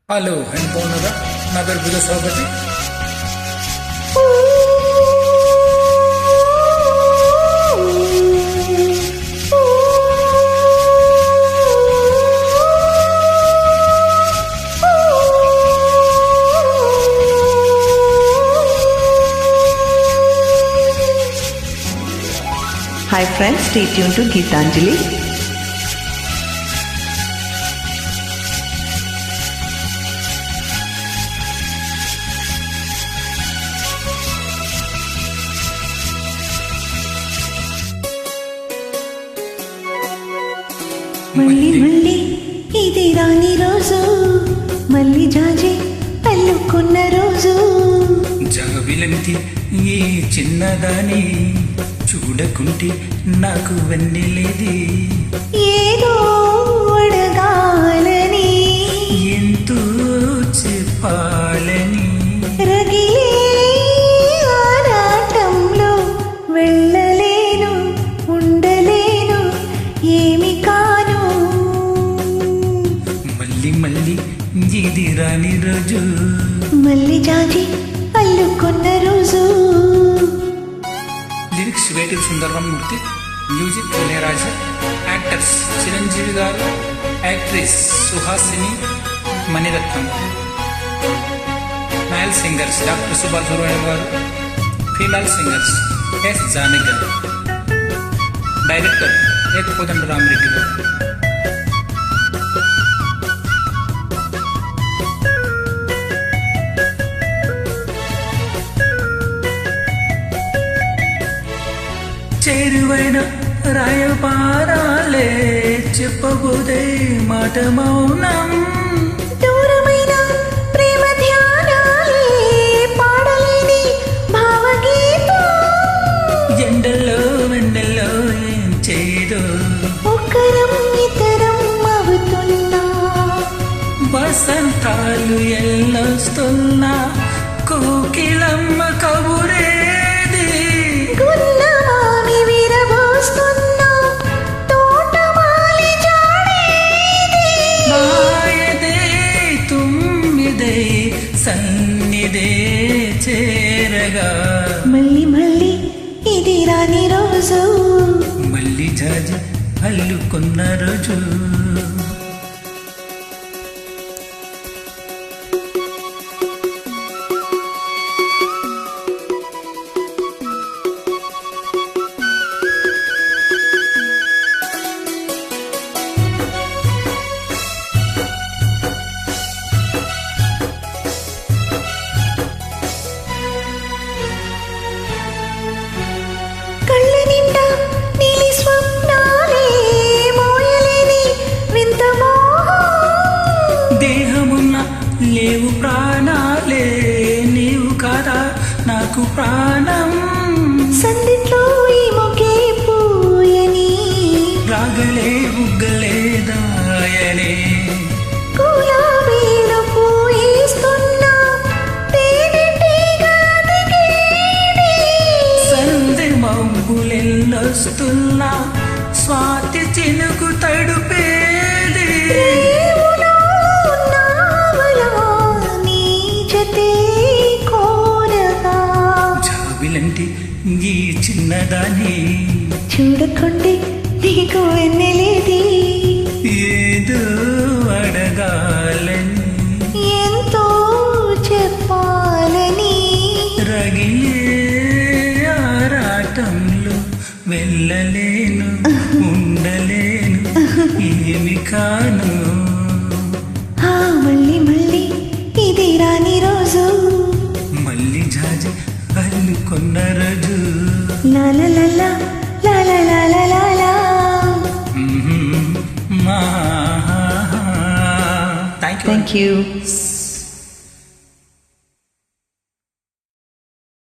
Hello and బాగున్నారా? నా పేరు బుధ సభాపతి. Hi friends, stay tuned to Geetanjali. మళ్ళీ మళ్ళీ ఇది రాని రోజు, మళ్ళీ జాజి అల్లుకున్న రోజు. జాబిలంటి ఈ చిన్నదాని చూడకుంటే నాకు వెన్నెలేది. ఏదో అడగాలని, ఎంతో చెప్పాలని, రగిలే ఆరాటంలో వెళ్ళలేను, ఉండలేను, ఏమి కాను. మళ్ళీ మళ్ళీ ఇది రాని రోజు, మళ్ళీ జాజి అల్లుకున్న రోజు. Lyrics Veturi Sundararamamurthy, music Ilaiyaraaja, actors Chiranjeevi garu, actress Suhasini, Mani Ratnam, male singers doctor Subrahmanyam garu, female singers yes Janaki గారు, డైరెక్టర్ ఏకకోదండ రామరెడ్డి గారు. చేరువైన రాయపారాలే చెప్పబోదే మాట మౌనం. దూరమైన ప్రేమ ధ్యానాలే పాడలేని భావగీతం. ఎండల్లో వెండల్లో ఏం చేయదో, ఒకరం ఇతరం అవుతున్నా, వసంతాలు ఎల్లొస్తున్నా, కోకిలమ్మ కబురేది. గున్నమామి విరబోస్తున్నా, తోటమాలి జాడేది. మాయదే తుమ్మిదే సన్నిదే చేరగా, మళ్ళీ మళ్ళీ ఇది రాని రోజు, మళ్ళీ జాజి అల్లుకున్న రోజు. కళ్ళ నిండా నీలి స్వప్నాలే, మోయలేని వింత మోహం. దేహమున్న లేవు ప్రాణాలే, నీవు కాదా నాకు ప్రాణం. సందిట్లో ఈ మొగే పూయని, రాగలే బుగ్గలే దాయనే, గులాబీలు పూయిస్తున్నా, తేనెటీగా దిగేది. సందె మబ్బులెల్లొస్తున్నా, స్వాతి చినుకు తడుపేది. ప్రేమలో నావలా నీ జతే కోరగా, జాబిలంటి ఈ చిన్నదాని చూడకుంటే నీకు వెన్నెలేది. ఏదో అడగాలని, ఎంతో చెప్పాలని, రగిలే ఆరాటంలో వెళ్ళలేను, ఉండలేను, ఏమి కాను. ఆ మళ్ళీ మళ్ళీ ఇది రాని రోజు, మళ్ళీ జాజి అల్లుకున్న రోజు. లా లా లా లా లా లా లా లా లా లా. మా థ్యాంక్ యూ. Thank you.